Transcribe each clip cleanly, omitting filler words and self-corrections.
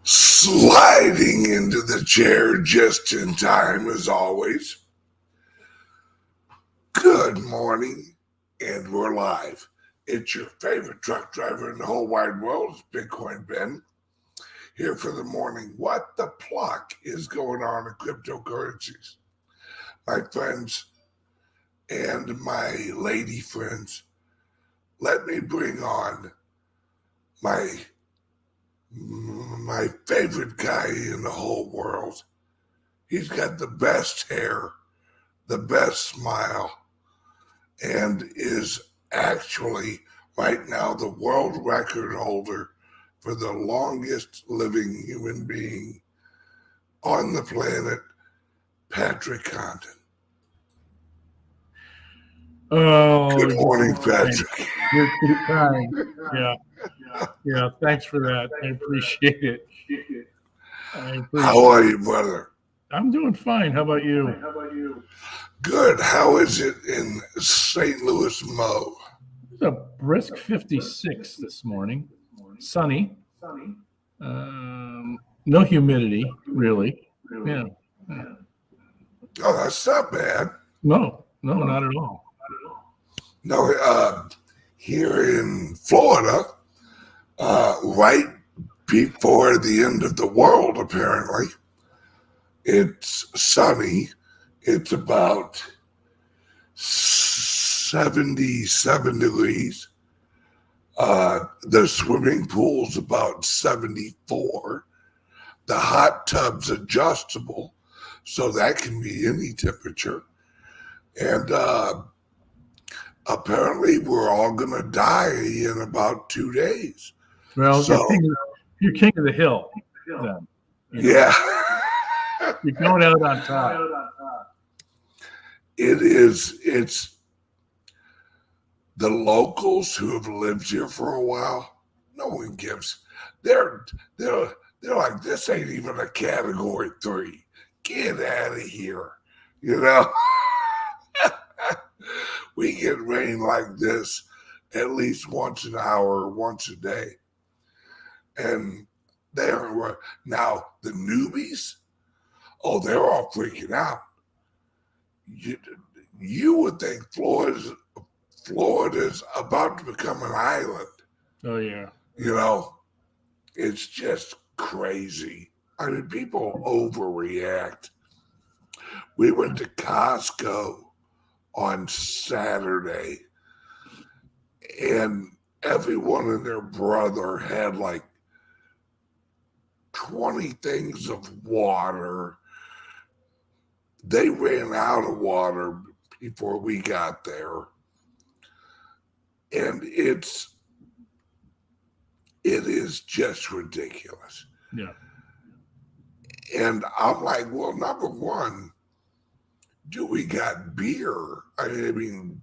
sliding into the chair just in time as always. Good morning, and we're live. It's your favorite truck driver in the whole wide world, Bitcoin Ben, here for the morning. What the pluck is going on in cryptocurrencies? My friends and my lady friends, let me bring on my favorite guy in the whole world. He's got the best hair, the best smile, and is actually right now the world record holder for the longest living human being on the planet, Patrick Condon. Oh, good morning, Patrick. You're too kind. Yeah. Thanks for that. I appreciate it. How are you, brother? I'm doing fine. How about you? Good. How is it in St. Louis, Mo? It's a brisk 56 this morning. Sunny. No humidity, really. Yeah. Oh, that's not bad. No, not at all. No, here in Florida, right before the end of the world, apparently, it's sunny. It's about 77 degrees. The swimming pool's about 74. The hot tub's adjustable, so that can be any temperature. And apparently we're all going to die in about 2 days. Well, so, you're king of the hill then. Yeah. You're going out on top. It's the locals who have lived here for a while. No one gives. They're like, this ain't even a category 3. Get out of here. You know, we get rain like this at least once an hour, once a day. And they are now the newbies. Oh, they're all freaking out. You would think Florida's about to become an island. Oh, yeah. You know, it's just crazy. I mean, people overreact. We went to Costco on Saturday, and everyone and their brother had like 20 things of water. They ran out of water before we got there. And it is just ridiculous. Yeah. And I'm like, well, number one, do we got beer? I mean,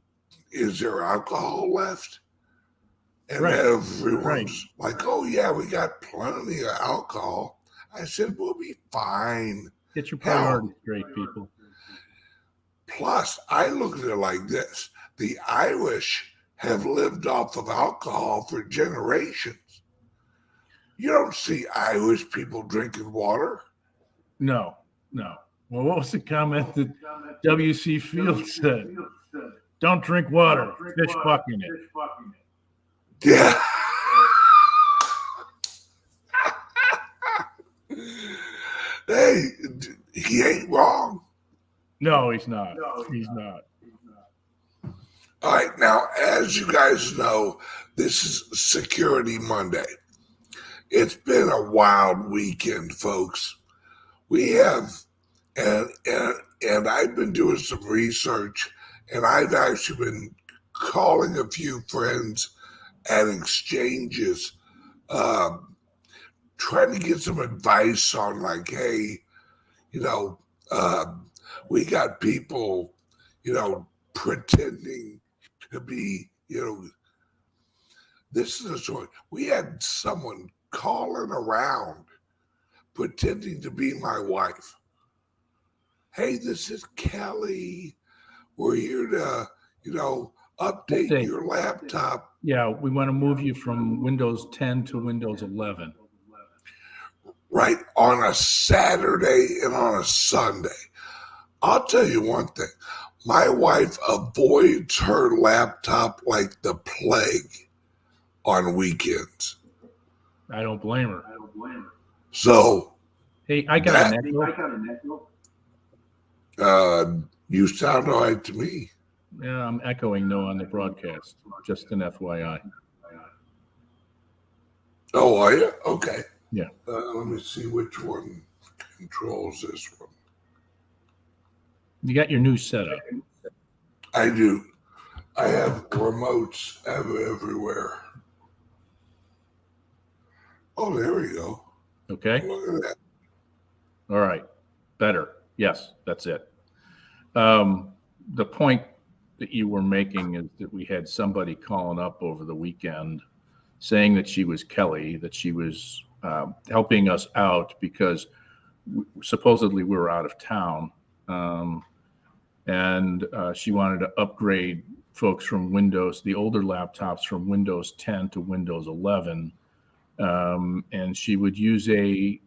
is there alcohol left? And everyone's like, oh, yeah, we got plenty of alcohol. I said, we'll be fine. Get your priorities straight, people. Plus, I look at it like this. The Irish have lived off of alcohol for generations. You don't see Irish people drinking water. No. Well, what was the comment that W.C. Fields said? Don't drink water, fish fucking it. Yeah. Hey, he ain't wrong. No, he's not. He's not. All right, now, as you guys know, this is Security Monday. It's been a wild weekend, folks. We have, and I've been doing some research, and I've actually been calling a few friends at exchanges, trying to get some advice on like, hey, we got people, pretending to be, this is a story. We had someone calling around pretending to be my wife. Hey, this is Kelly. We're here to, update your laptop. Yeah, we want to move you from Windows 10 to Windows 11. right, on a Saturday and on a Sunday. I'll tell you one thing. My wife avoids her laptop like the plague on weekends. I don't blame her. So, Hey, I got an echo. You sound all right to me. Yeah, I'm echoing no on the broadcast. Just an FYI. Oh, are you? Okay. Yeah. Let me see which one controls this one. You got your new setup. I do. I have remotes everywhere. Oh, there we go. Okay. Look at that. All right. Better. Yes, that's it. The point that you were making is that we had somebody calling up over the weekend saying that she was Kelly, that she was helping us out because supposedly we were out of town. And she wanted to upgrade folks from Windows, the older laptops from Windows 10 to Windows 11. And she would use a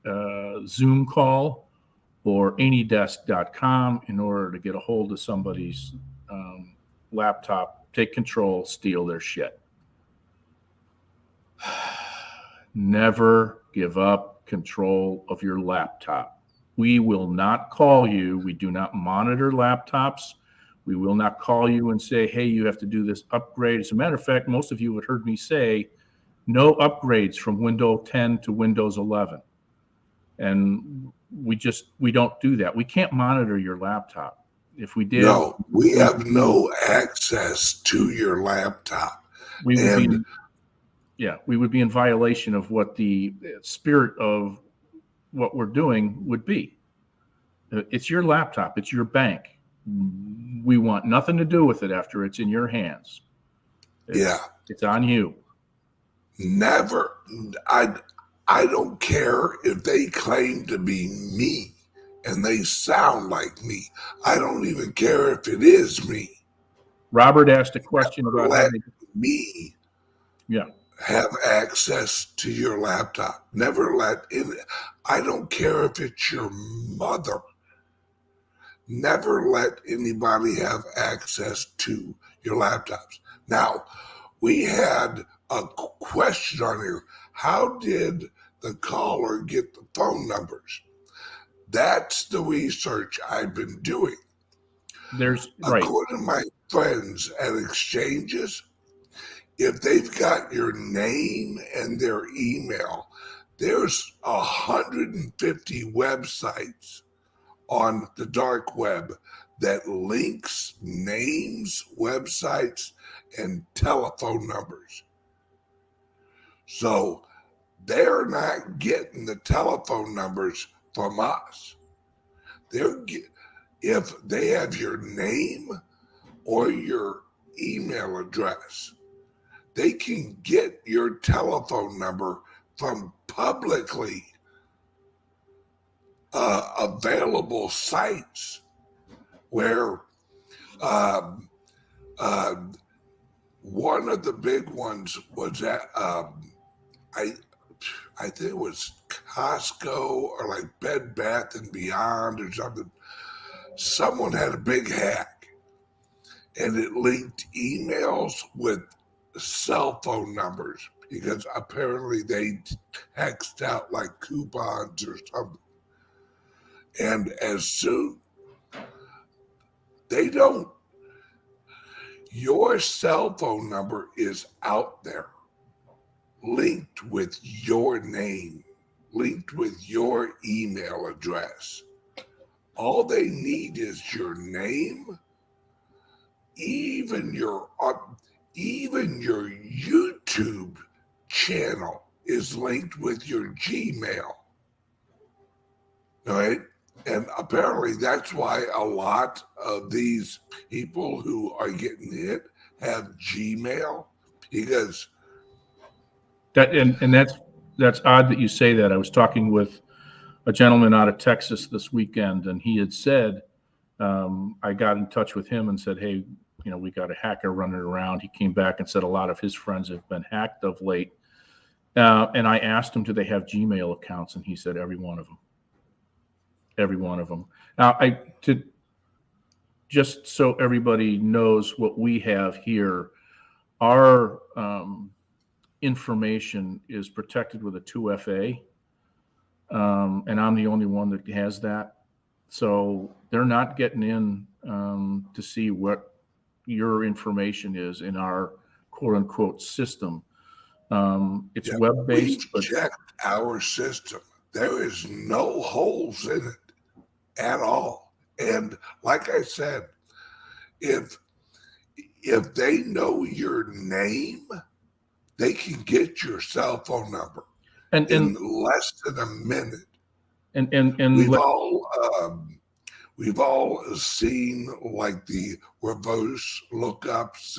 Zoom call or anydesk.com in order to get a hold of somebody's laptop, take control, steal their shit. Never give up control of your laptop. We will not call you. We do not monitor laptops. We will not call you and say, hey, you have to do this upgrade. As a matter of fact, most of you have heard me say no upgrades from Windows 10 to Windows 11. And we don't do that. We can't monitor your laptop. If we did, no, we have no access to your laptop. We would be in violation of what the spirit of what we're doing would be. It's your laptop. It's your bank. We want nothing to do with it after it's in your hands. It's on you. Never. I don't care if they claim to be me and they sound like me. I don't even care if it is me. Robert asked a question about let me have access to your laptop. Never let in. I don't care if it's your mother. Never let anybody have access to your laptops. Now, we had a question on here. How did the caller get the phone numbers? That's the research I've been doing. According to my friends at exchanges, if they've got your name and their email, there's 150 websites on the dark web that links names, websites, and telephone numbers. So they're not getting the telephone numbers from us. If they have your name or your email address, they can get your telephone number from publicly available sites where one of the big ones was at I think it was Costco or like Bed Bath and Beyond or something. Someone had a big hack and it linked emails with cell phone numbers because apparently they text out like coupons or something. And as soon your cell phone number is out there, linked with your name, linked with your email address. All they need is your name, even your YouTube channel is linked with your Gmail. All right? And apparently that's why a lot of these people who are getting hit have Gmail, because that's odd that you say that. I was talking with a gentleman out of Texas this weekend, and he had said, I got in touch with him and said, hey, we got a hacker running around. He came back and said a lot of his friends have been hacked of late. And I asked him, do they have Gmail accounts? And he said, every one of them. Every one of them. Now, just so everybody knows what we have here, our information is protected with a 2FA, and I'm the only one that has that. So they're not getting in to see what your information is in our quote unquote system. It's web-based, We've but checked our system. There is no holes in it at all. And like I said, if they know your name, they can get your cell phone number in less than a minute. And We've all seen like the reverse lookups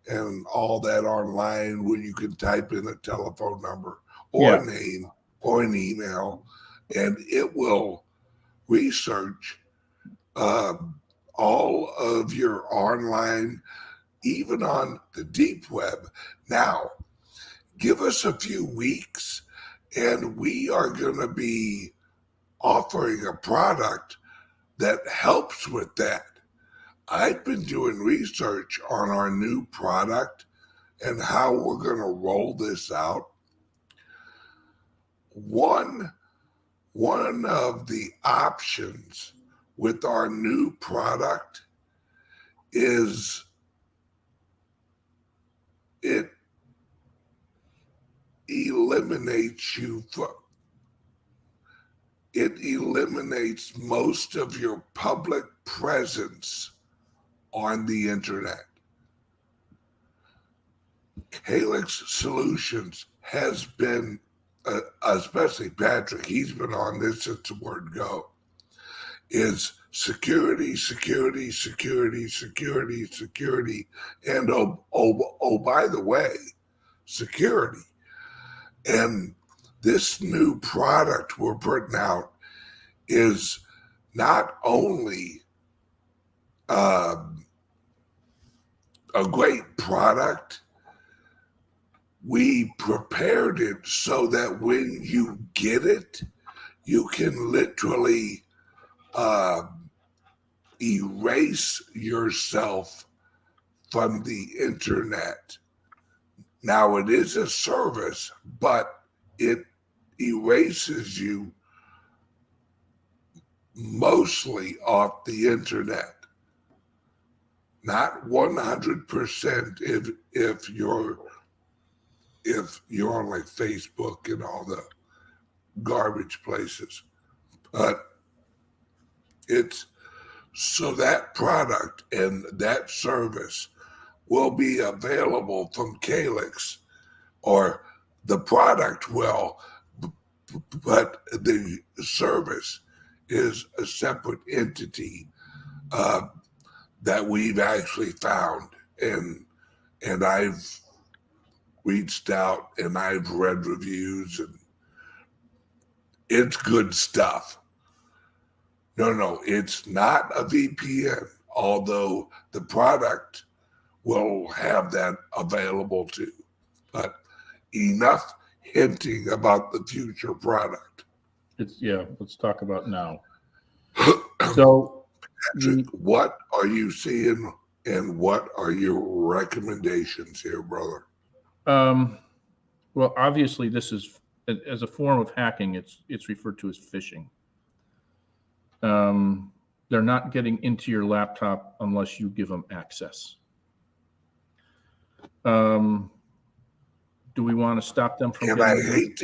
and all that online when you can type in a telephone number or a name or an email, and it will research all of your online, even on the deep web. Now, give us a few weeks, and we are going to be offering a product that helps with that. I've been doing research on our new product and how we're going to roll this out. One of the options with our new product is it eliminates most of your public presence on the internet. CALIX Solutions has been, especially Patrick, he's been on this since the word go, is security, security, security, security, security, and by the way, security. And this new product we're putting out is not only a great product, we prepared it so that when you get it, you can literally erase yourself from the internet. Now, it is a service, but it erases you mostly off the internet. Not 100% if you're on like Facebook and all the garbage places. But it's so that product and that service will be available from CALIX, or the product will, but the service is a separate entity that we've actually found, and I've reached out and I've read reviews, and it's good stuff. No, it's not a VPN, although the product will have that available too. But enough hinting about the future product. Let's talk about now. So, Patrick, what are you seeing and what are your recommendations here, brother? Well, obviously, this is as a form of hacking. It's referred to as phishing. They're not getting into your laptop unless you give them access. Do we want to stop them from? And I hate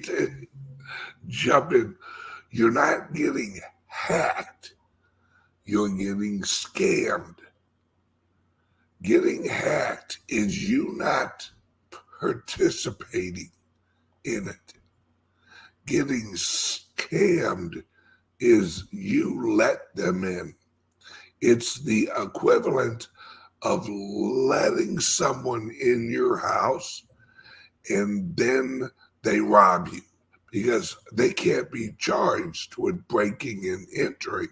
to jump in. You're not getting hacked. You're getting scammed. Getting hacked is you not participating in it. Getting scammed is you let them in. It's the equivalent of letting someone in your house and then they rob you, because they can't be charged with breaking and entering,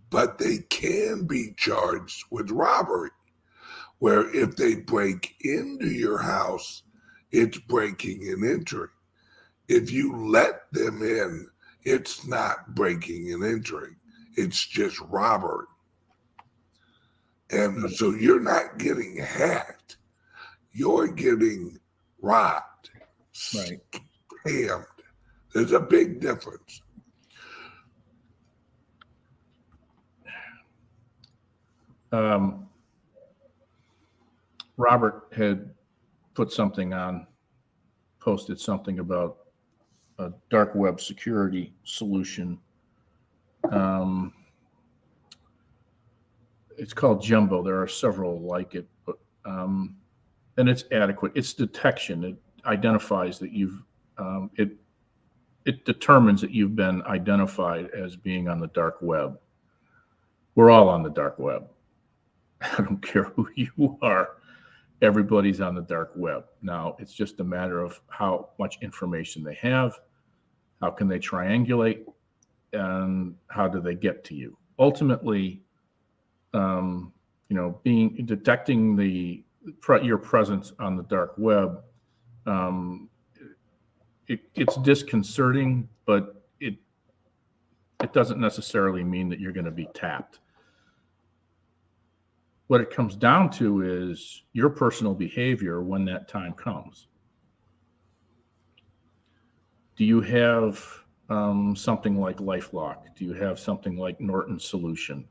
but they can be charged with robbery, where if they break into your house it's breaking and entering. If you let them in, it's not breaking and entering. It's just robbery. And so you're not getting hacked. You're getting robbed, Right. scammed. There's a big difference. Robert had posted something about a dark web security solution. It's called Jumbo. There are several like it, but and it's adequate. It's detection. It identifies that it determines that you've been identified as being on the dark web. We're all on the dark web. I don't care who you are. Everybody's on the dark web. Now, it's just a matter of how much information they have, how can they triangulate, and how do they get to you. Ultimately, detecting your presence on the dark web, it's disconcerting, but it doesn't necessarily mean that you're going to be tapped. What it comes down to is your personal behavior when that time comes. Do you have something like LifeLock? Do you have something like Norton's solution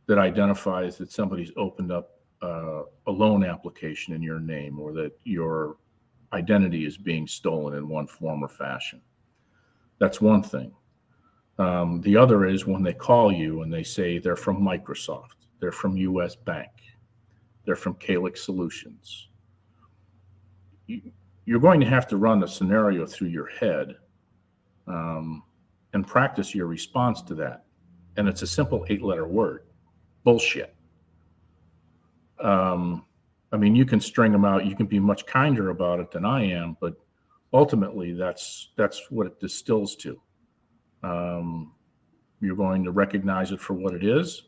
that identifies that somebody's opened up a loan application in your name, or that your identity is being stolen in one form or fashion? That's one thing. The other is when they call you and they say they're from Microsoft, they're from US Bank, they're from CALIX Solutions. You're going to have to run the scenario through your head and practice your response to that. And it's a simple 8-letter word: bullshit. You can string them out. You can be much kinder about it than I am, but ultimately that's what it distills to. You're going to recognize it for what it is.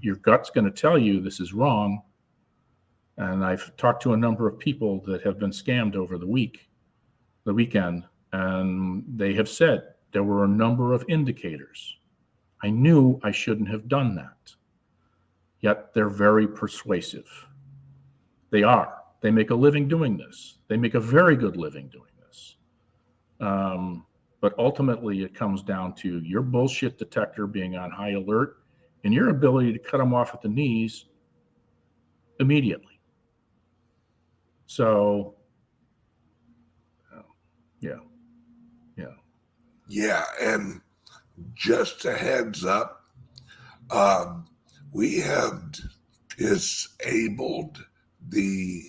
Your gut's going to tell you this is wrong. And I've talked to a number of people that have been scammed over the weekend, and they have said there were a number of indicators. I knew I shouldn't have done that. Yet they're very persuasive. They are. They make a living doing this. They make a very good living doing this. But ultimately, it comes down to your bullshit detector being on high alert and your ability to cut them off at the knees immediately. So, Yeah, and just a heads up, we have disabled the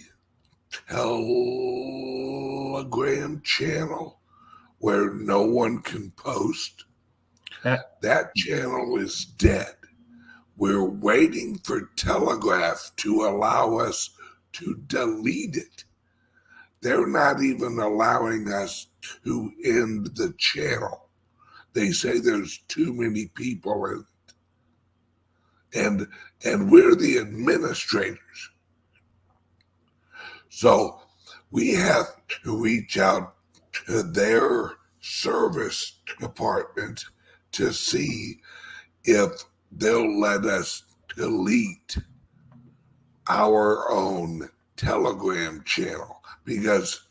Telegram channel where no one can post. That channel is dead. We're waiting for Telegraph to allow us to delete it. They're not even allowing us to end the channel. They say there's too many people in it. And we're the administrators. So we have to reach out to their service department to see if they'll let us delete our own Telegram channel, because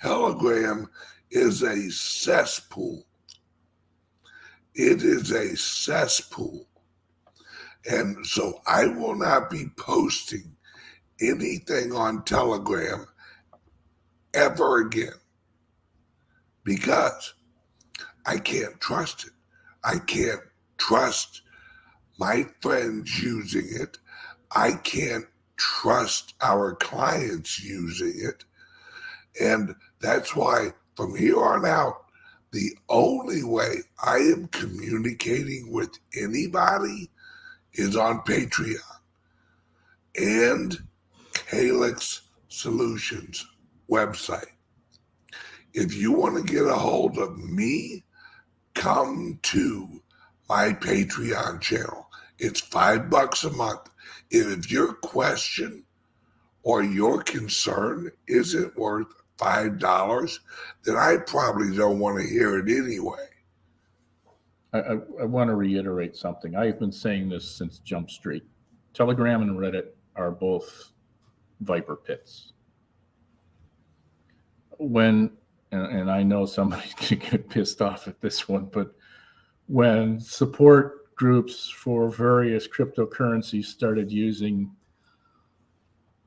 Telegram is a cesspool. It is a cesspool. And so I will not be posting anything on Telegram ever again, because I can't trust it. I can't trust my friends using it. I can't trust our clients using it. And that's why from here on out, the only way I am communicating with anybody is on Patreon and CALIX Solutions website. If you want to get a hold of me, come to my Patreon channel. It's $5 a month. If your question or your concern isn't worth $5, then I probably don't want to hear it anyway. I want to reiterate something. I've been saying this since Jump Street. Telegram and Reddit are both viper pits. And I know somebody's going to get pissed off at this one, but when support groups for various cryptocurrencies started using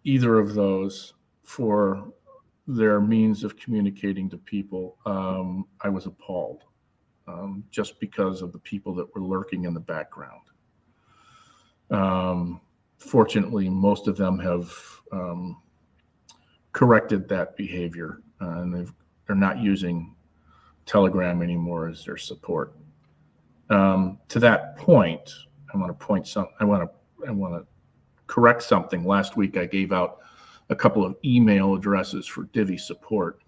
either of those for their means of communicating to people, I was appalled. Just because of the people that were lurking in the background. Fortunately, most of them have corrected that behavior, and they're not using Telegram anymore as their support. To that point, I want to correct something. Last week, I gave out a couple of email addresses for Divi support,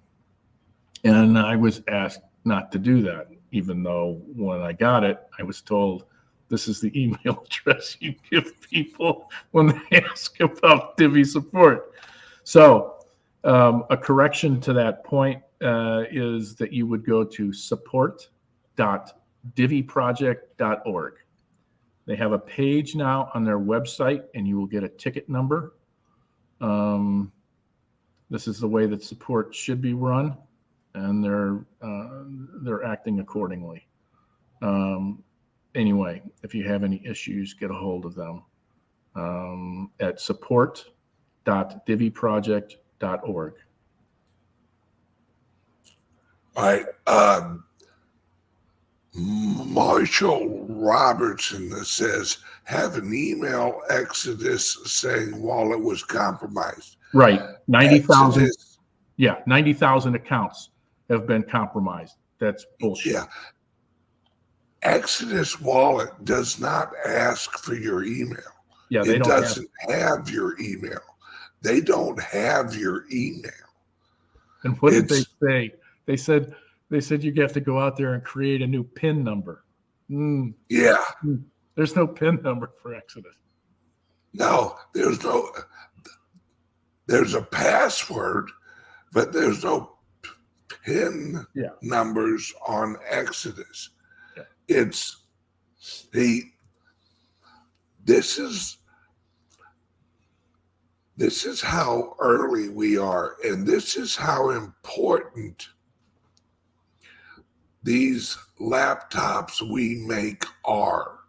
and I was asked not to do that, even though when I got it, I was told this is the email address you give people when they ask about Divi support. So a correction to that point is that you would go to support.diviproject.org. They have a page now on their website, and you will get a ticket number. This is the way that support should be run, and they're acting accordingly. Anyway, if you have any issues, get a hold of them at support.diviproject.org. All right. Marshall Robertson says, have an email exodus saying wallet was compromised. Right. 90,000. Yeah, 90,000 accounts have been compromised. That's bullshit. Yeah. Exodus Wallet does not ask for your email. Yeah, it doesn't have your email. They don't have your email. And what did they say? They said you have to go out there and create a new PIN number. Yeah. There's no PIN number for Exodus. No, there's a password, but there's no PIN numbers on Exodus. Yeah. This is how early we are, and this is how important these laptops we make are.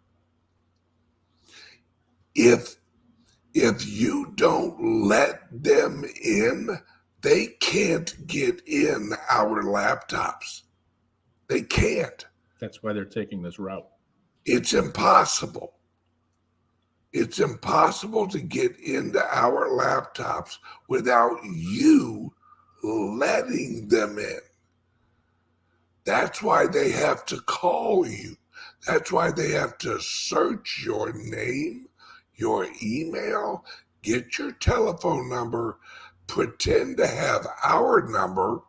If you don't let them in, they can't get in our laptops. They can't. That's why they're taking this route. It's impossible. It's impossible to get into our laptops without you letting them in. That's why they have to call you. That's why they have to search your name, your email, get your telephone number, pretend to have our number,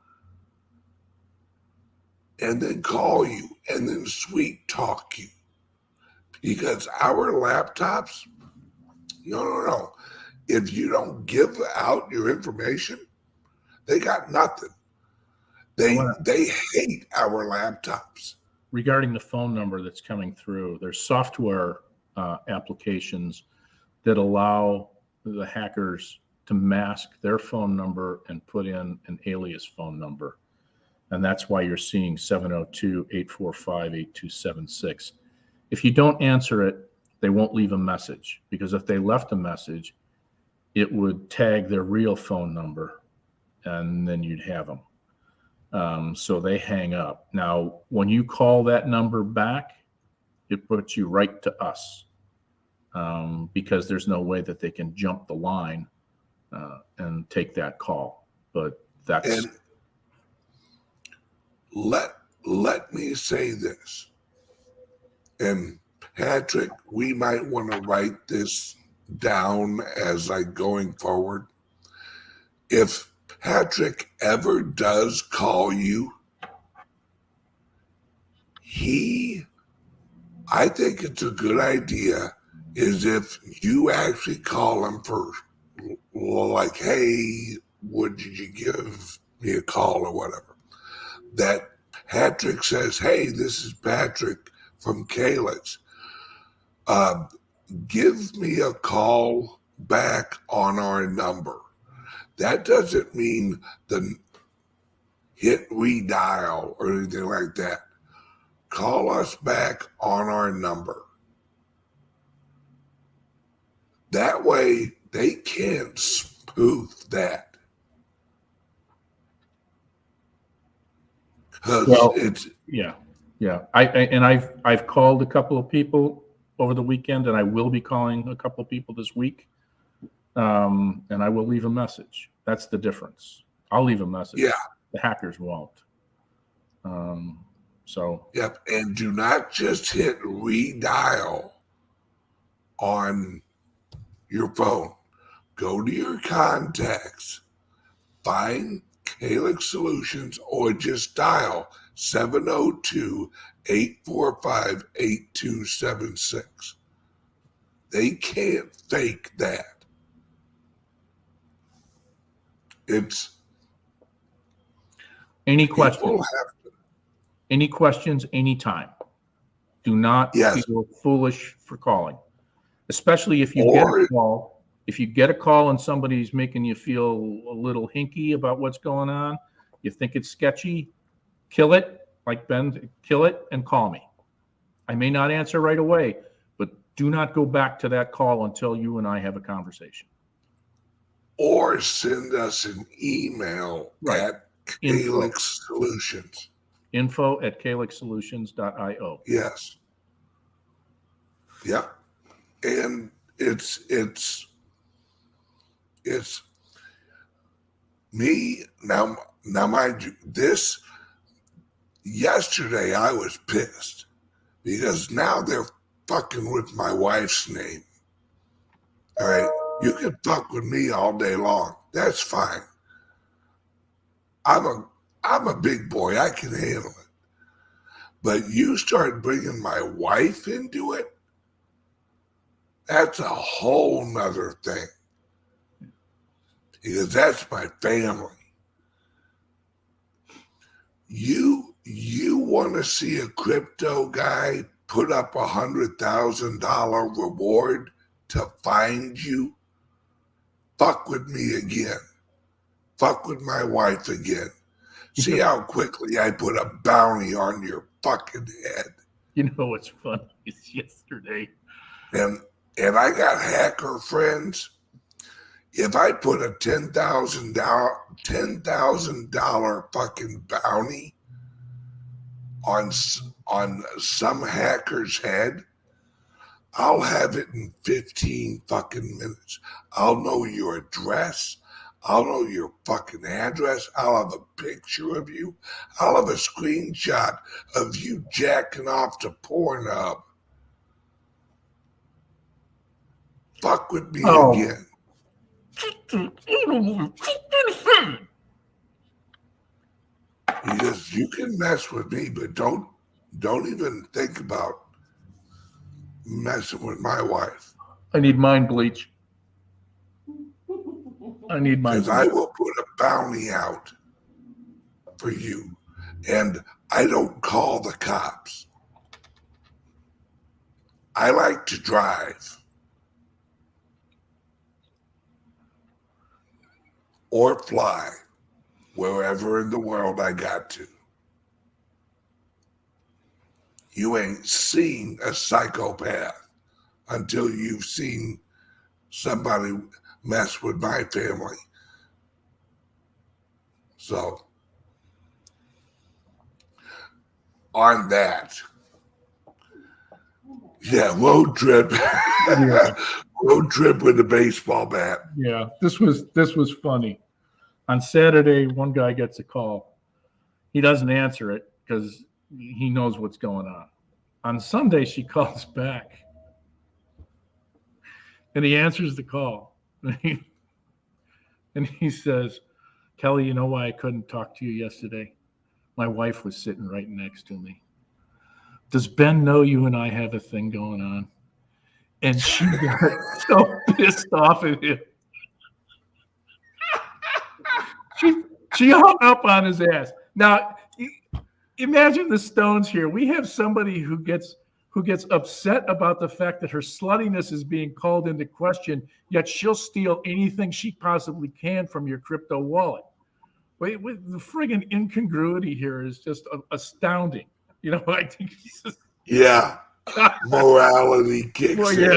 and then call you and then sweet talk you. Because our laptops, no. If you don't give out your information, they got nothing. They hate our laptops. Regarding the phone number that's coming through, there's software applications that allow the hackers to mask their phone number and put in an alias phone number. And that's why you're seeing 702-845-8276. If you don't answer it, they won't leave a message, because if they left a message, it would tag their real phone number, and then you'd have them. So they hang up. Now, when you call that number back, it puts you right to us, because there's no way that they can jump the line and take that call. But that's... And let me say this. And Patrick, we might want to write this down as going forward. If Patrick ever does call you, I think it's a good idea is if you actually call him first. like, hey, would you give me a call or whatever? That Patrick says, hey, this is Patrick from CALIX. Give me a call back on our number. That doesn't mean the hit redial or anything like that. Call us back on our number. That way they can't spoof that. Because it's yeah. I've called a couple of people over the weekend, and I will be calling a couple of people this week. And I will leave a message. That's the difference. I'll leave a message. Yeah. The hackers won't. Yep. And do not just hit redial on your phone. Go to your contacts, find CALIX Solutions, or just dial 702-845-8276. They can't fake that. It's any questions? Any questions anytime. Do not feel foolish for calling, especially if you get a call. If you get a call and somebody's making you feel a little hinky about what's going on, you think it's sketchy, kill it, like Ben, kill it and call me. I may not answer right away, but do not go back to that call until you and I have a conversation. Or send us an email at CALIX Solutions. info@calixsolutions.io. Yes. Yep. And it's me now, mind you, this yesterday I was pissed because now they're fucking with my wife's name. All right. You can fuck with me all day long. That's fine. I'm a big boy. I can handle it. But you start bringing my wife into it, that's a whole nother thing. Because that's my family. You want to see a crypto guy put up $100,000 reward to find you? Fuck with me again. Fuck with my wife again. See how quickly I put a bounty on your fucking head. You know what's funny is yesterday. And I got hacker friends. If I put a $10,000 fucking bounty on some hacker's head, I'll have it in 15 fucking minutes. I'll know your address. I'll know your fucking address. I'll have a picture of you. I'll have a screenshot of you jacking off to Pornhub. Fuck with me again. Because you can mess with me, but don't even think about messing with my wife. I need mind bleach. Because I will put a bounty out for you, and I don't call the cops. I like to drive or fly wherever in the world I got to. You ain't seen a psychopath until you've seen somebody mess with my family. So, on that, road trip. Road trip with a baseball bat. Yeah, this was funny. On Saturday, one guy gets a call. He doesn't answer it because he knows what's going on. On Sunday, she calls back. And he answers the call. And he says, Kelly, you know why I couldn't talk to you yesterday? My wife was sitting right next to me. Does Ben know you and I have a thing going on? And she got so pissed off at him. She hung up on his ass. Now, imagine the Stones here. We have somebody who gets upset about the fact that her sluttiness is being called into question, yet she'll steal anything she possibly can from your crypto wallet. Wait, the friggin' incongruity here is just astounding. You know, I think he's just, Yeah. Morality kicks in.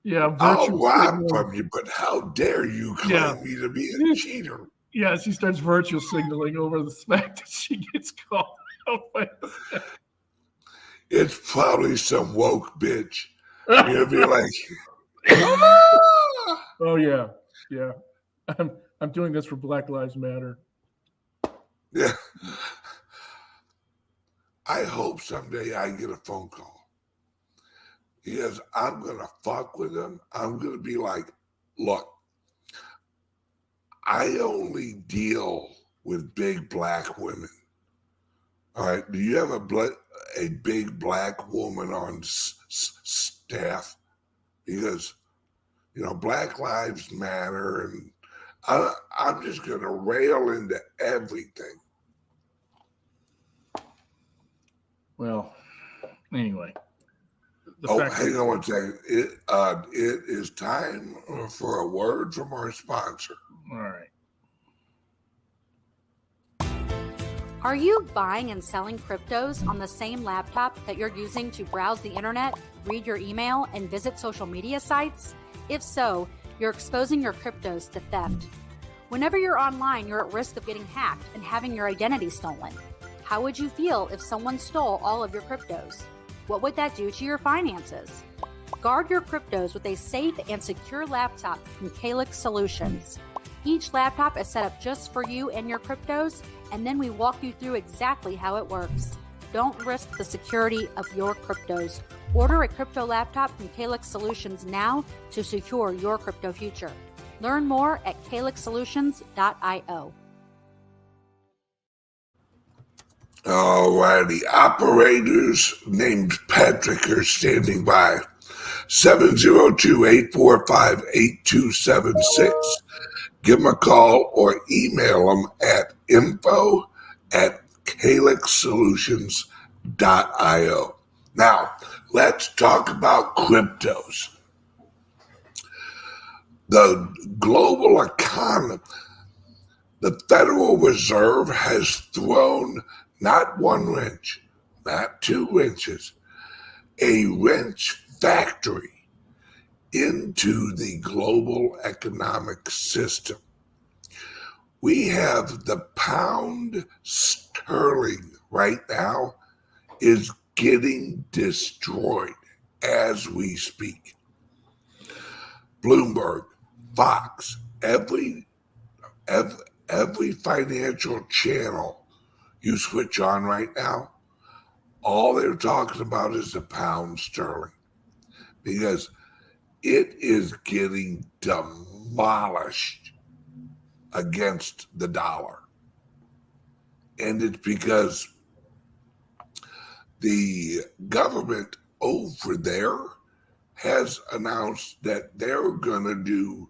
Yeah. I'll Virtual rob signaling. from you, but how dare you claim me to be a cheater? Yeah, she starts virtual signaling over the fact that she gets called out. It's probably some woke bitch. You'll be like, ah! Oh yeah. I'm doing this for Black Lives Matter. Yeah. I hope someday I get a phone call. Because I'm going to fuck with them. I'm going to be like, look, I only deal with big black women. All right. Do you have a big black woman on staff? Because, Black Lives Matter. And I'm just going to rail into everything. Well, anyway. Hang on one second. It is time for a word from our sponsor. All right. Are you buying and selling cryptos on the same laptop that you're using to browse the internet, read your email, and visit social media sites? If so, you're exposing your cryptos to theft. Whenever you're online, you're at risk of getting hacked and having your identity stolen. How would you feel if someone stole all of your cryptos? What would that do to your finances? Guard your cryptos with a safe and secure laptop from CALIX Solutions. Each laptop is set up just for you and your cryptos, and then we walk you through exactly how it works. Don't risk the security of your cryptos. Order a crypto laptop from CALIX Solutions now to secure your crypto future. Learn more at calixsolutions.io. All righty. Operators named Patrick are standing by. 702-845-8276. Give them a call or email them at info@calixsolutions.io. Now, let's talk about cryptos. The global economy, the Federal Reserve has thrown not one wrench, not two wrenches, a wrench factory into the global economic system. We have the pound sterling right now is getting destroyed as we speak. Bloomberg, Fox, every financial channel you switch on right now, all they're talking about is the pound sterling because it is getting demolished against the dollar. And it's because the government over there has announced that they're going to do,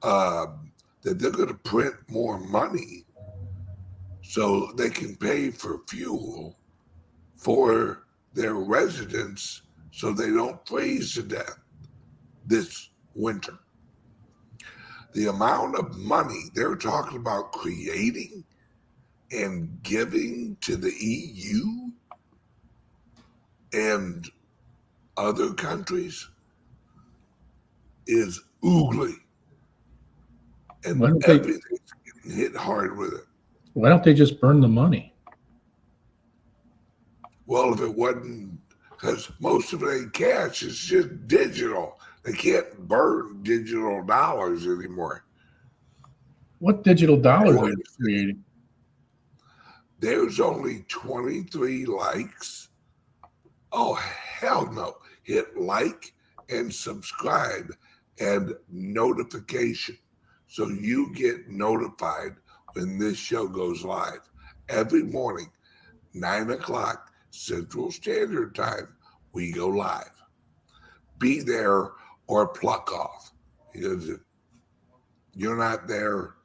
that they're going to print more money so they can pay for fuel for their residents so they don't freeze to death this winter. The amount of money they're talking about creating and giving to the EU and other countries is oogly. And everything's getting hit hard with it. Why don't they just burn the money? Well, if it wasn't, because most of it ain't cash, it's just digital. They can't burn digital dollars anymore. What digital dollars are you creating? There's only 23 likes. Oh, hell no. Hit like and subscribe and notification so you get notified when this show goes live. Every morning, 9 o'clock Central Standard Time, we go live. Be there or pluck off. Because if you're not there,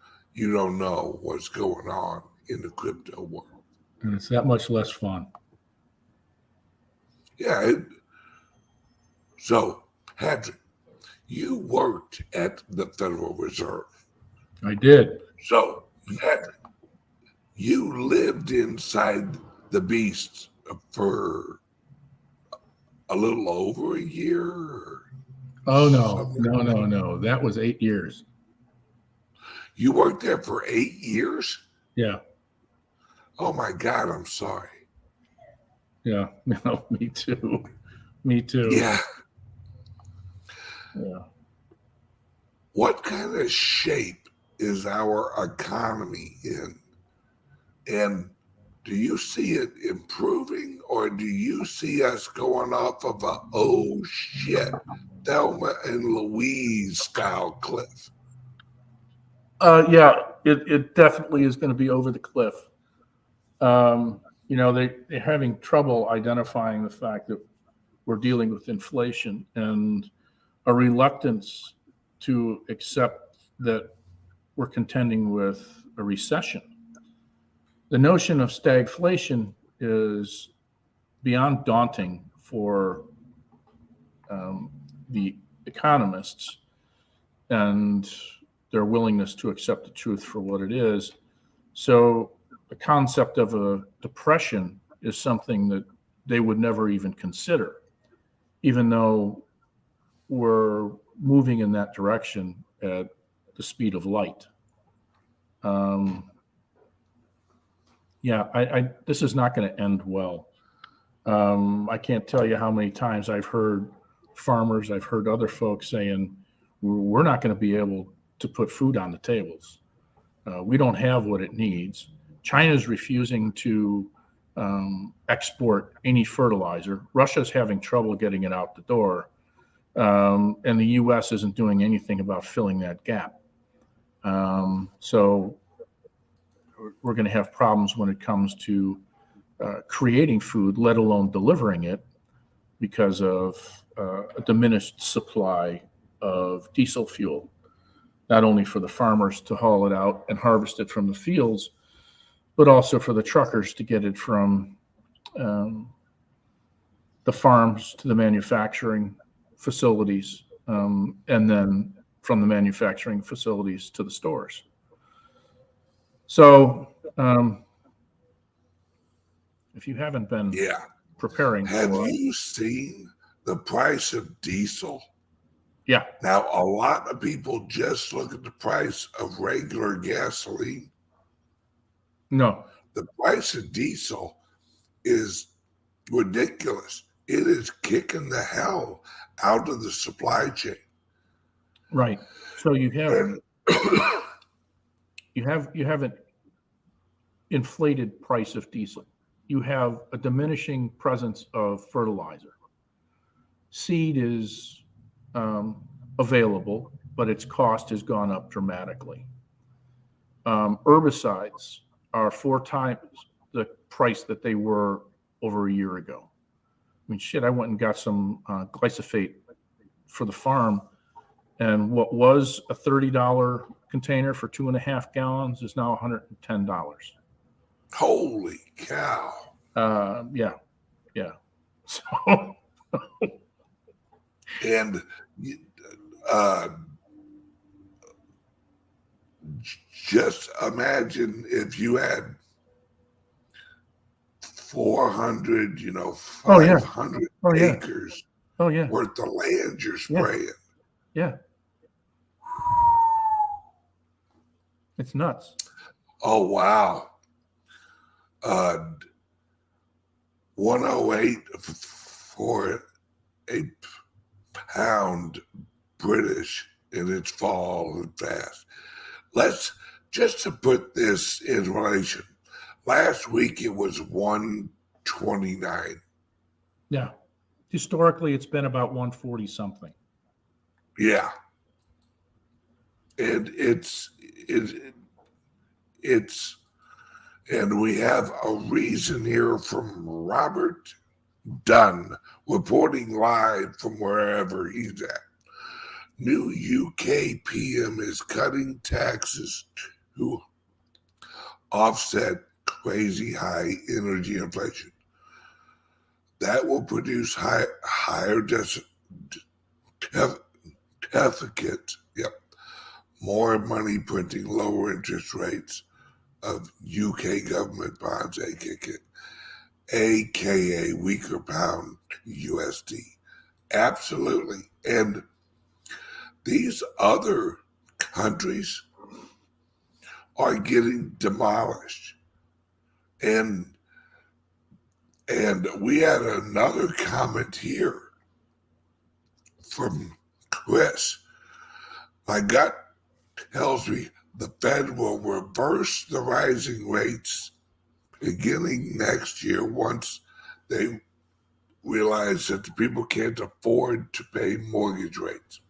you don't know what's going on in the crypto world. And it's that much less fun. Yeah. So, Hadrian, you worked at the Federal Reserve. I did. So, Hadrian, you lived inside the beast for a little over a year. Oh, no. That was 8 years. You worked there for 8 years? Yeah. Oh my God, I'm sorry. Yeah. No, me too. Yeah. Yeah. What kind of shape is our economy in? And do you see it improving, or do you see us going off of a, oh shit, Thelma and Louise style cliff? Yeah, it definitely is going to be over the cliff. They're having trouble identifying the fact that we're dealing with inflation and a reluctance to accept that we're contending with a recession. The notion of stagflation is beyond daunting for the economists and their willingness to accept the truth for what it is. So the concept of a depression is something that they would never even consider, even though we're moving in that direction at the speed of light. This is not going to end well. I can't tell you how many times I've heard farmers, I've heard other folks saying, we're not going to be able to put food on the tables. We don't have what it needs. China's refusing to export any fertilizer. Russia's having trouble getting it out the door. And the U.S. isn't doing anything about filling that gap. So we're going to have problems when it comes to creating food, let alone delivering it, because of a diminished supply of diesel fuel, not only for the farmers to haul it out and harvest it from the fields, but also for the truckers to get it from the farms to the manufacturing facilities, and then from the manufacturing facilities to the stores. So if you haven't been preparing have you seen the price of diesel? Yeah. Now, a lot of people just look at the price of regular gasoline. No. The price of diesel is ridiculous. It is kicking the hell out of the supply chain. Right. So you have an inflated price of diesel. You have a diminishing presence of fertilizer. Seed is available, but its cost has gone up dramatically. Herbicides are 4 times the price that they were over a year ago. I mean, shit, I went and got some glyphosate for the farm, and what was a $30 container for 2.5 gallons is now $110. Holy cow. Yeah. So, and just imagine if you had 400, 500 acres worth of land you're spraying. Yeah. It's nuts. Oh, wow. 108 for a pound British, and it's falling fast. Let's just to put this in relation. Last week it was 129. Yeah. Historically, it's been about 140 something. Yeah. And and we have a reason here from Robert Dunn, reporting live from wherever he's at. New UK PM is cutting taxes who offset crazy high energy inflation. That will produce higher deficits, more money printing, lower interest rates of UK government bonds, aka weaker pound USD. Absolutely. And these other countries are getting demolished. And we had another comment here from Chris. My gut tells me the Fed will reverse the rising rates beginning next year once they realize that the people can't afford to pay mortgage rates.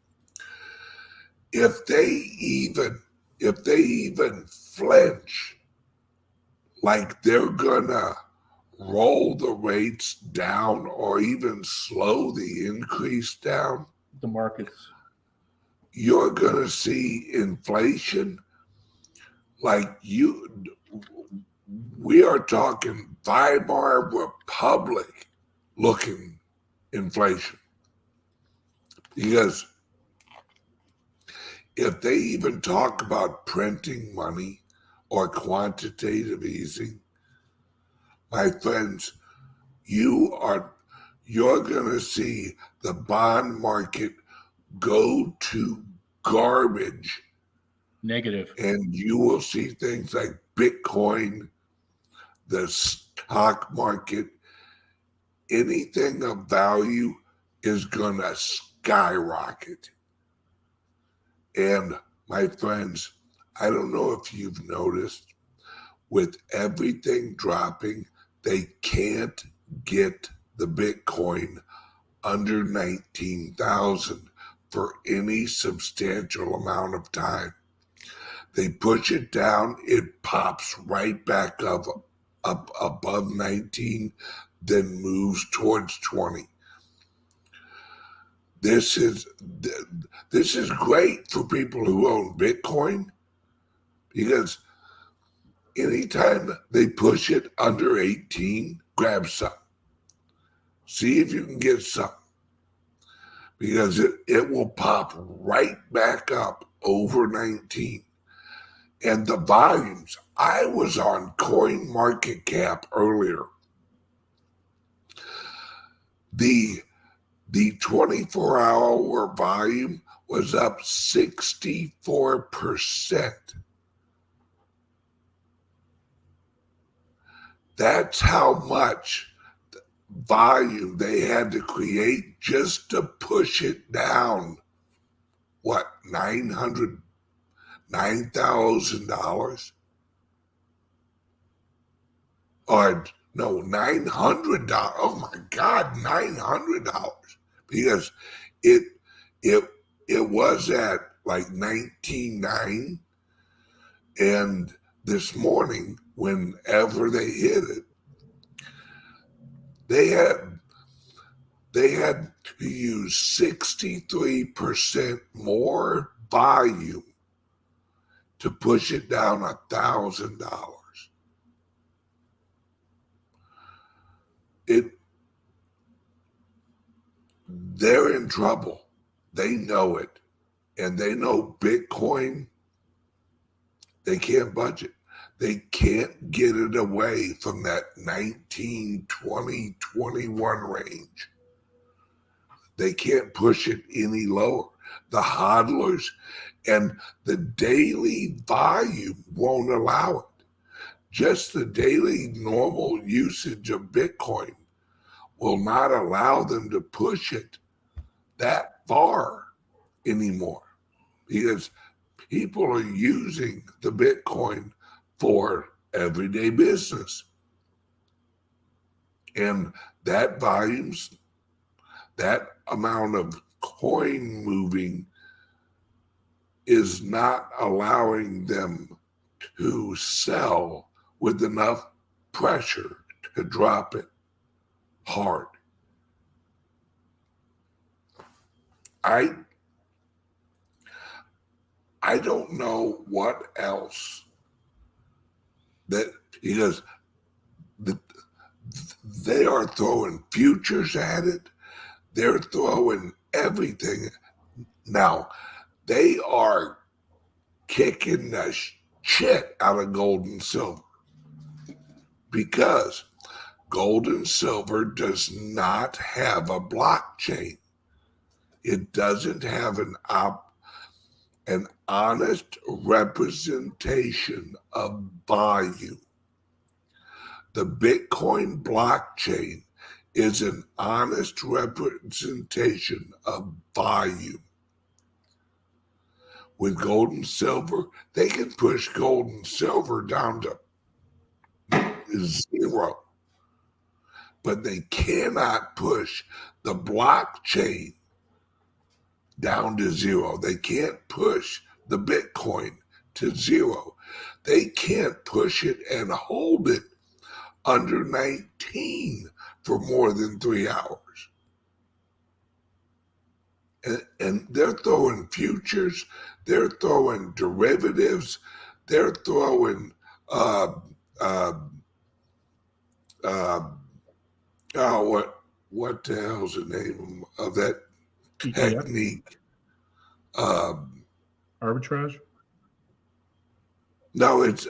If they even flinch, like they're gonna roll the rates down or even slow the increase down, The markets. you're gonna see inflation we are talking Weimar Republic looking inflation. Because if they even talk about printing money or quantitative easing, my friends, you're going to see the bond market go to garbage. Negative. And you will see things like Bitcoin, the stock market, anything of value is going to skyrocket. And my friends, I don't know if you've noticed, with everything dropping, they can't get the Bitcoin under 19,000 for any substantial amount of time. They push it down, it pops right back up above 19, then moves towards 20. This is great for people who own Bitcoin, because anytime they push it under 18, grab some. See if you can get some, because it will pop right back up over 19. And the volumes, I was on CoinMarketCap earlier. The 24-hour volume was up 64%. That's how much volume they had to create just to push it down. What, $9,000? Or no, $900. Oh my God, $900. Because it was at like 19.9, and this morning, whenever they hit it, they had to use 63% more volume to push it down $1,000. They're in trouble. They know it. And they know Bitcoin, they can't budget. They can't get it away from that 19, 20, 21 range. They can't push it any lower. The hodlers and the daily volume won't allow it. Just the daily normal usage of Bitcoin will not allow them to push it that far anymore, because people are using the Bitcoin for everyday business. And that volumes, that amount of coin moving is not allowing them to sell with enough pressure to drop it hard. I don't know what else that he goes, they are throwing futures at it. They're throwing everything. Now, they are kicking the shit out of gold and silver because gold and silver does not have a blockchain. It doesn't have an honest representation of value. The Bitcoin blockchain is an honest representation of value. With gold and silver, they can push gold and silver down to zero, but they cannot push the blockchain down to zero. They can't push the Bitcoin to zero. They can't push it and hold it under 19 for more than 3 hours. And they're throwing futures, they're throwing derivatives, they're throwing what the hell's the name of that technique? Arbitrage? No, it's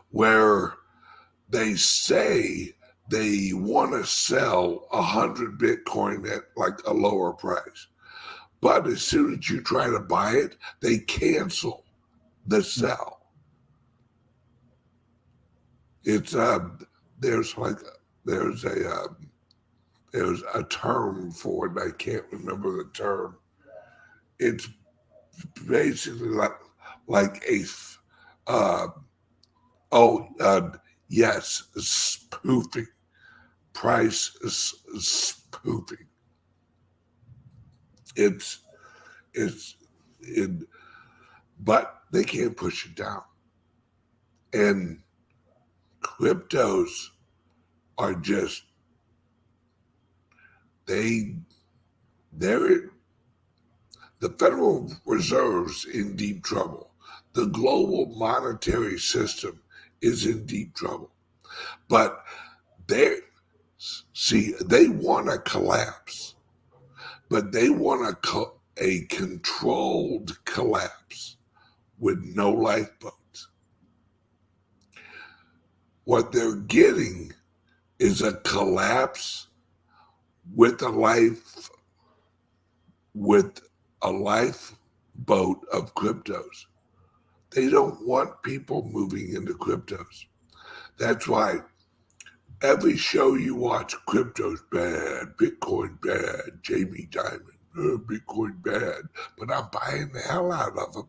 where they say they want to sell 100 Bitcoin at like a lower price. But as soon as you try to buy it, they cancel the sell. It's there's a term for it. I can't remember the term. It's basically like a yes, spoofing. Price spoofing. But they can't push it down. And cryptos are just the Federal Reserve's in deep trouble. The global monetary system is in deep trouble. But they want to collapse, but they want a controlled collapse with no lifeboats. What they're getting is a collapse with a lifeboat of cryptos. They don't want people moving into cryptos. That's why every show you watch, crypto's bad, Bitcoin bad, Jamie Dimon, Bitcoin bad, but I'm buying the hell out of them.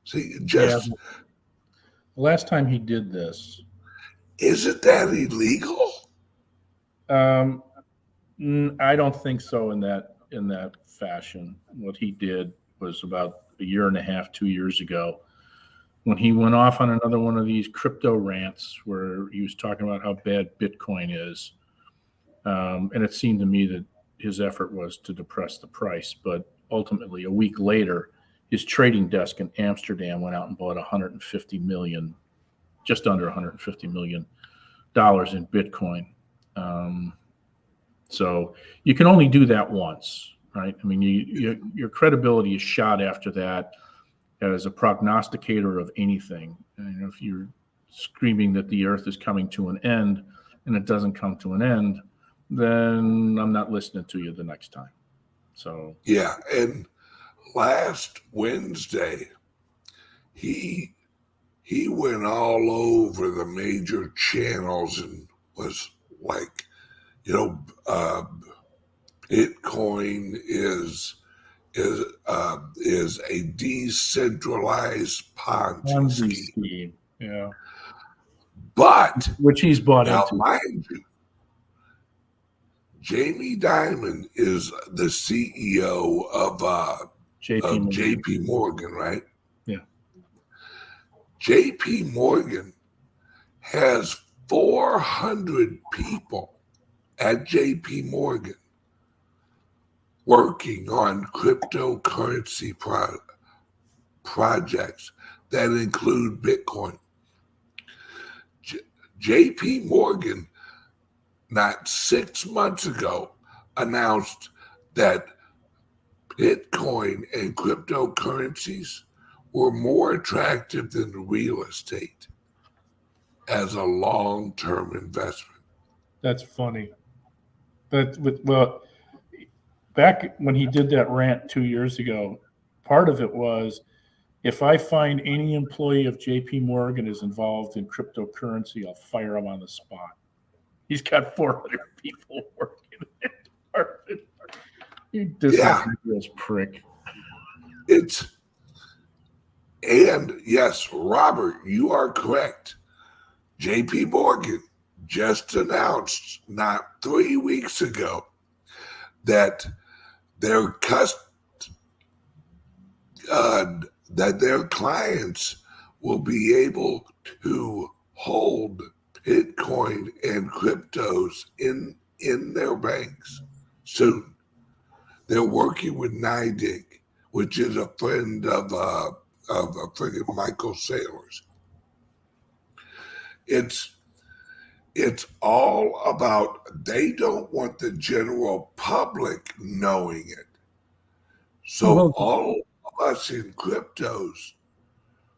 See, just last time he did this, isn't that illegal? I don't think so in that fashion. What he did was about a year and a half, 2 years ago, when he went off on another one of these crypto rants where he was talking about how bad Bitcoin is. And it seemed to me that his effort was to depress the price. But ultimately, a week later, his trading desk in Amsterdam went out and bought just under $150 million in Bitcoin. So you can only do that once, right? I mean, your credibility is shot after that as a prognosticator of anything. And if you're screaming that the earth is coming to an end and it doesn't come to an end, then I'm not listening to you the next time. So yeah, and last Wednesday, he went all over the major channels and was like, Bitcoin is a decentralized Ponzi scheme. Yeah, but which he's bought now, into. mind you, Jamie Dimon is the CEO of JP Morgan, right? Yeah. JP Morgan has 400 people at JP Morgan working on cryptocurrency projects that include Bitcoin. J.P. Morgan, not 6 months ago, announced that Bitcoin and cryptocurrencies were more attractive than real estate as a long-term investment. That's funny. Well, back when he did that rant 2 years ago, part of it was, if I find any employee of JP Morgan is involved in cryptocurrency, I'll fire him on the spot. He's got 400 people working in the department. You disingenuous prick. And yes, Robert, you are correct. JP Morgan just announced not 3 weeks ago that their clients will be able to hold Bitcoin and cryptos in their banks soon. They're working with NYDIG, which is a friend of friggin' Michael Saylor's. It's all about, they don't want the general public knowing it. So all of us in cryptos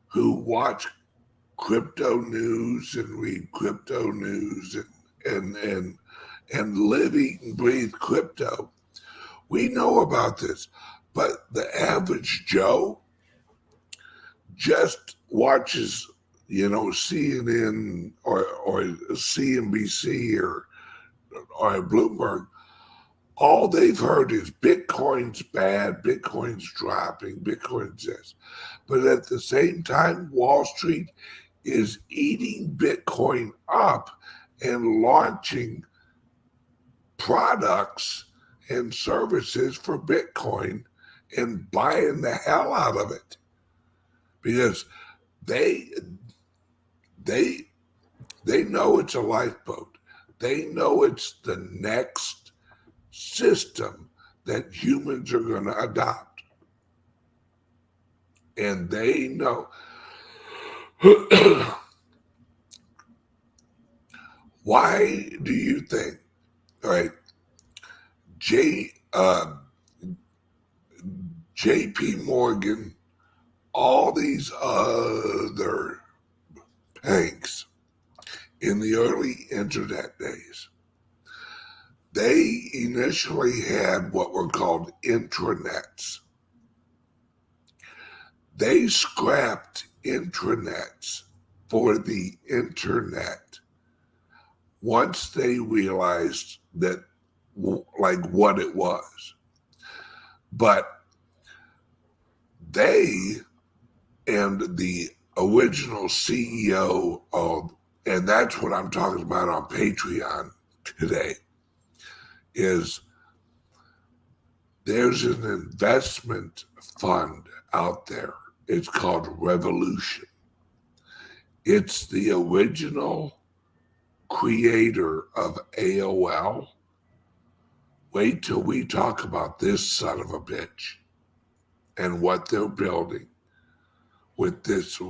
who watch crypto news and read crypto news and live, eat, and breathe crypto, we know about this. But the average Joe just watches, CNN or CNBC or Bloomberg. All they've heard is Bitcoin's bad, Bitcoin's dropping, Bitcoin's this. But at the same time, Wall Street is eating Bitcoin up and launching products and services for Bitcoin and buying the hell out of it. Because they know it's a lifeboat. They know it's the next system that humans are going to adopt. And they know. Why do you think, right, JP Morgan, all these other banks in the early internet days, they initially had what were called intranets. They scrapped intranets for the internet once they realized that, like, what it was. But they and the original CEO of, and that's what I'm talking about on Patreon today, is there's an investment fund out there. It's called Revolution. It's the original creator of AOL. Wait till we talk about this son of a bitch and what they're building with this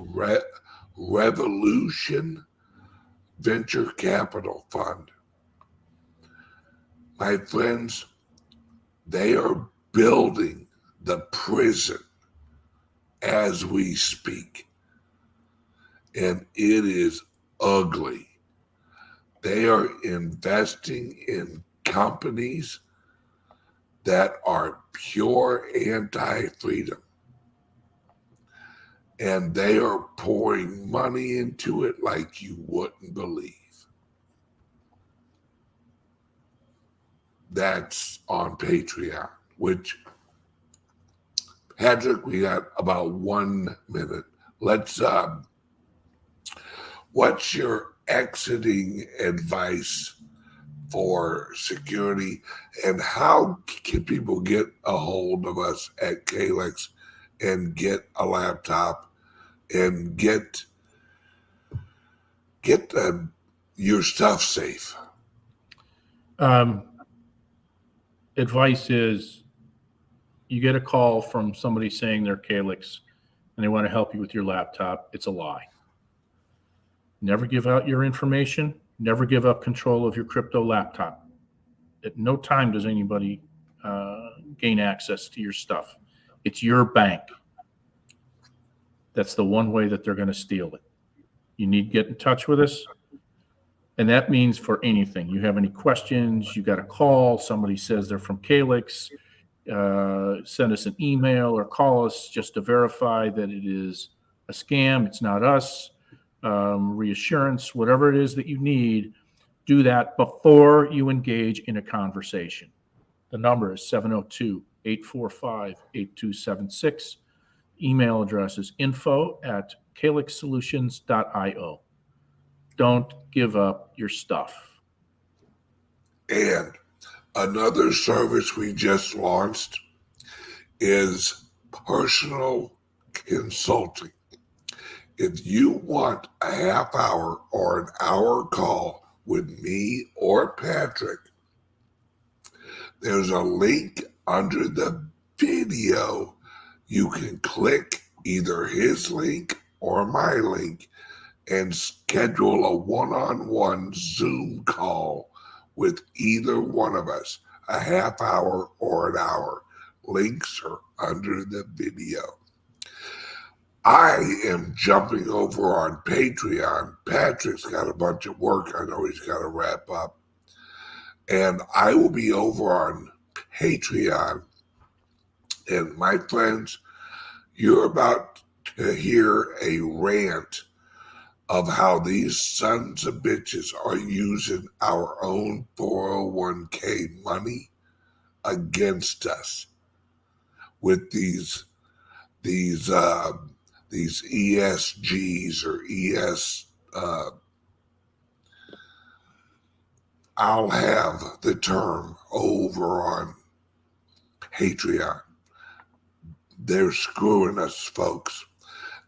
Revolution Venture Capital Fund. My friends, they are building the prison as we speak. And it is ugly. They are investing in companies that are pure anti-freedom. And they are pouring money into it like you wouldn't believe. That's on Patreon, which, Patrick, we got about 1 minute. Let's, what's your exiting advice for security, and how can people get a hold of us at CALIX and get a laptop and get your stuff safe? Advice is, you get a call from somebody saying they're CALIX and they want to help you with your laptop. It's a lie. Never give out your information. Never give up control of your crypto laptop. At no time does anybody gain access to your stuff. It's your bank. That's the one way that they're going to steal it. You need to get in touch with us. And that means for anything. You have any questions, you got a call, somebody says they're from CALIX, send us an email or call us just to verify that it is a scam, it's not us, reassurance, whatever it is that you need, do that before you engage in a conversation. The number is 702-845-8276. Email address is info@calixsolutions.io. Don't give up your stuff. And another service we just launched is personal consulting. If you want a half hour or an hour call with me or Patrick, there's a link under the video. You can click either his link or my link and schedule a one-on-one Zoom call with either one of us, a half hour or an hour. Links are under the video. I am jumping over on Patreon. Patrick's got a bunch of work I know he's got to wrap up. And I will be over on Patreon. And my friends, you're about to hear a rant of how these sons of bitches are using our own 401k money against us with these ESGs or I'll have the term over on Patreon. They're screwing us, folks.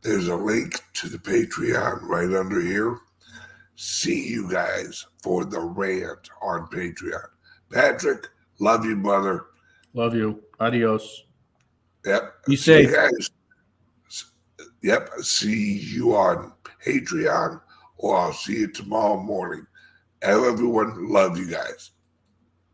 There's a link to the Patreon right under here. See you guys for the rant on Patreon. Patrick, love you, brother. Love you. Adios. Yep. Be safe. See you guys. Yep. See you on Patreon, or I'll see you tomorrow morning. Everyone, love you guys.